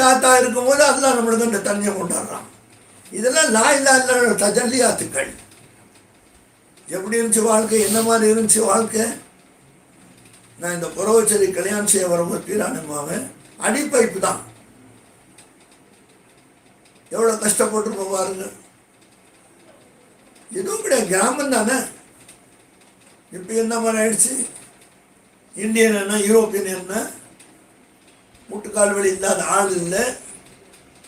ஹயாத்தா இருக்கும்போது அல்லாஹ் நம்மளுக்கு அந்த தண்ணியை கொண்டாடுறான். இதெல்லாம் லா இலாஹ இல்லல்லாஹ் தஜல்லியாத்துக்கள். எப்படி இருந்துச்சு வாழ்க்கை, என்ன மாதிரி இருந்துச்சு வாழ்க்கை. நான் இந்த புறவச்சேரி கல்யாணம் செய்ய வரும்போது பீரானுமாவை அடிப்பைப்பு தான். எவ்வளோ கஷ்டப்பட்டுருப்போம் பாருங்க. எதுவும் கிடையாது, கிராமம் தானே. இப்போ என்ன மாதிரி ஆயிடுச்சு, இந்தியன் என்ன யூரோப்பியன் என்ன, முட்டுக்கால் வழி இல்லாத ஆள் இல்லை.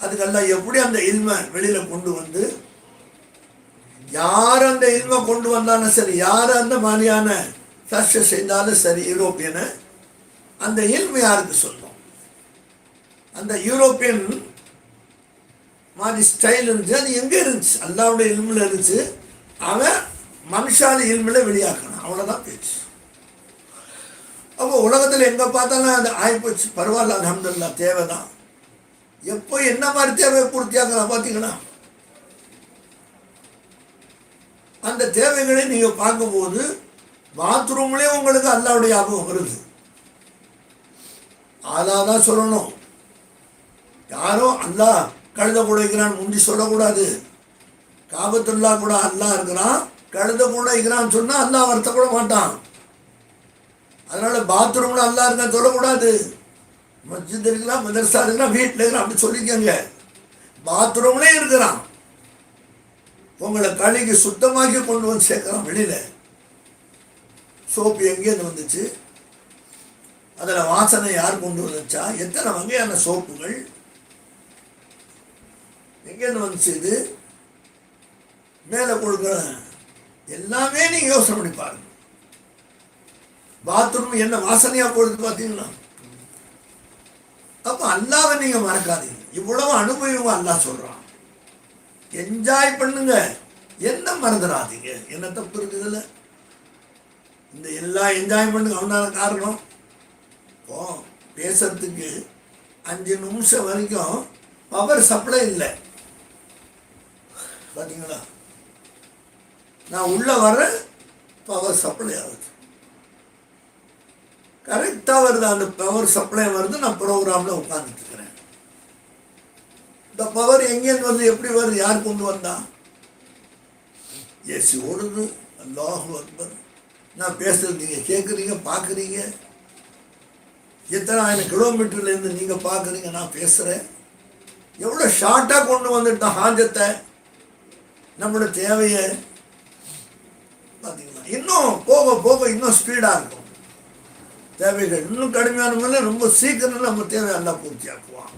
அதுக்கெல்லாம் எப்படி அந்த இல்மை வெளியில் கொண்டு வந்து, யார் அந்த இல்மை கொண்டு வந்தாலும் சரி, யார் அந்த மாதிரியான சர்ச்சை செய்தாலும் சரி, யூரோப்பியனை அந்த இல்மை யாருக்கு சொல்லும். அந்த யூரோப்பியன் மாதிரி ஸ்டைல் இருந்துச்சு. அது எங்கே இருந்துச்சு, அல்லாவுடைய இல்மில் இருந்துச்சு. அவன் மனுஷால இல்மில் வெளியாக்கணும், அவ்வளோதான் பேச்சு. அப்போ உலகத்தில் எங்கே பார்த்தாலும் அது ஆகிப்போச்சு. பரவாயில்ல, அல்ஹம்துலில்லாஹ், தேவை தான். எப்போ என்ன மாதிரி தேவையை பூர்த்தியாக்கலாம் பார்த்தீங்களா. அந்த தேவைகளை நீங்கள் பார்க்கும்போது பாத்ரூம்லேயே உங்களுக்கு அல்லாவுடைய ஞாபகம் வருது. அதான் சொல்லணும். யாரோ அல்லாஹ் கழுத கூட இருக்கிறான்னு முந்தி சொல்லக்கூடாது. காபத்துல்லா கூட அல்லாஹ் இருக்கிறான், கழுத கூட இருக்கிறான்னு சொன்னால் அல்லாஹ் வருத்தப்பட மாட்டான். அதனால பாத்ரூமில் அல்லாஹ் இருக்கான்னு சொல்லக்கூடாது. மஸ்ஜித் இருக்கலாம், மதரசா இருக்கலாம், வீட்டில் இருக்கலாம், அப்படி சொல்லிக்கோங்க. பாத்ரூம்லேயே இருக்கிறான். உங்களை கழுகி சுத்தமாக்கி கொண்டு வந்து சேர்க்குறான். வெளியில் சோப்பு எங்கேருந்து வந்துச்சு, அதில் வாசனை யார் கொண்டு வந்துச்சா, எத்தனை வகையான சோப்புகள் எங்கேருந்து வந்துச்சு, இது மேலே கொடுக்குற எல்லாமே நீங்கள் யோசனை பண்ணி பாருங்க. பாத்ரூம் என்ன வாசனையாக கொடுத்து பார்த்தீங்களா. அப்போ அல்லாவை நீங்கள் மறக்காதீங்க. இவ்வளவு அனுபவம் அல்லாஹ் சொல்கிறான். என்ஜாய் பண்ணுங்க, என்ன மறந்துடாதீங்க. என்ன தப்பு இருக்குதுல்ல. இந்த எல்லா என்ஜாய்மெண்ட்டுக்கு அவனால காரணம். இப்போ பேசுறதுக்கு 5 நிமிஷம் வரைக்கும் பவர் சப்ளை இல்லை பார்த்தீங்களா. நான் உள்ள வர பவர் சப்ளை ஆகுது, கரெக்டாக வருது. அந்த பவர் சப்ளை வருது, நான் ப்ரோக்ராமில் உட்காந்துட்டு இருக்கிறேன். இந்த பவர் எங்கேருந்து வருது, எப்படி வருது, யார் கொண்டு வந்தா. ஏசி ஓடுது, அல்லாஹு அக்பர். நான் பேசுறது நீங்கள் கேட்குறீங்க, பார்க்குறீங்க. எத்தனை ஆயிரம் கிலோமீட்டர்லேருந்து நீங்கள் பார்க்குறீங்க, நான் பேசுகிறேன். எவ்வளோ ஷார்ட்டாக கொண்டு வந்துட்டோம் ஹாஜத்தை, நம்மளோட தேவையை பார்த்தீங்களா. இன்னும் போக போக இன்னும் ஸ்பீடாக இருக்கும். தேவைகள் இன்னும் கடுமையான முறையில் ரொம்ப சீக்கிரம் நம்ம தேவை எல்லாம் பூர்த்தியாக்குவான்.